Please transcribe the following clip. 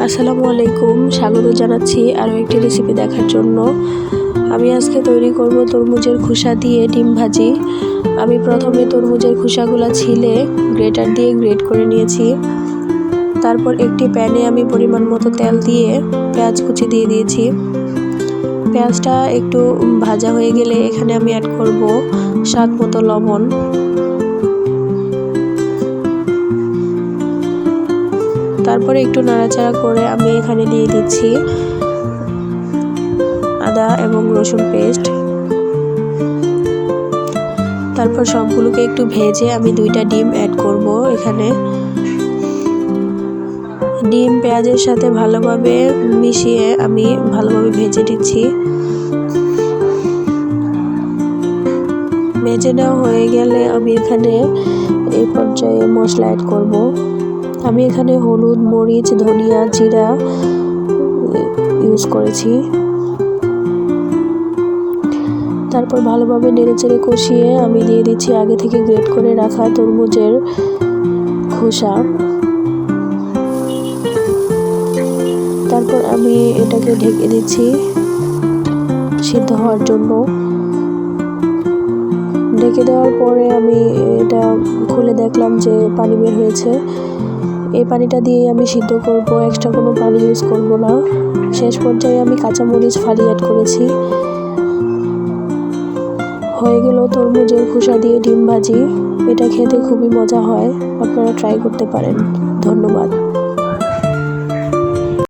আসসালামু আলাইকুম, স্বাগত জানাচ্ছি আরও একটি রেসিপি দেখার জন্য। আমি আজকে তৈরি করব তরমুজের খোসা দিয়ে ডিম ভাজি। আমি প্রথমে তরমুজের খোসাগুলো ছিলে গ্রেটার দিয়ে গ্রেট করে নিয়েছি। তারপর একটি প্যানে আমি পরিমাণ মতো তেল দিয়ে পেঁয়াজ কুচি দিয়ে দিয়েছি। পেঁয়াজটা একটু ভাজা হয়ে গেলে এখানে আমি অ্যাড করব স্বাদ মতো লবণ। তারপরে একটু নাড়াচাড়া করে আমি এখানে দিয়ে দিচ্ছি আদা এবং রসুন পেস্ট। তারপর সবগুলোকে একটু ভেজে আমি 2টা ডিম অ্যাড করব। এখানে ডিম পেঁয়াজের সাথে ভালোভাবে মিশিয়ে আমি ভালোভাবে ভেজে দিচ্ছি। ভেজে নেওয়া হয়ে গেলে আমি এখানে এই পর্যায়ে মশলা অ্যাড করব। আমি এখানে হলুদ, মরিচ, ধনিয়া, জিরা ইউজ করেছি। তারপর ভালোভাবে নেড়েচেড়ে কষিয়ে আমি দিয়ে দিচ্ছি আগে থেকে গ্রেট করে রাখা তরমুজের খোসা। তারপর আমি এটাকে ঢেকে দিচ্ছি সিদ্ধ হওয়ার জন্য। ঢেকে দেওয়ার পরে আমি এটা খুলে দেখলাম যে পানি বের হয়েছে। এই পানিটা দিয়ে আমি সিদ্ধ করব, এক্সট্রা কোনো পানি ইউজ করব না। শেষ পর্যায়ে আমি কাঁচামরিচ ফালি অ্যাড করেছি। হয়ে গেল তরমুজের খোসা দিয়ে ডিম ভাজি। এটা খেতে খুবই মজা হয়, আপনারা ট্রাই করতে পারেন। ধন্যবাদ।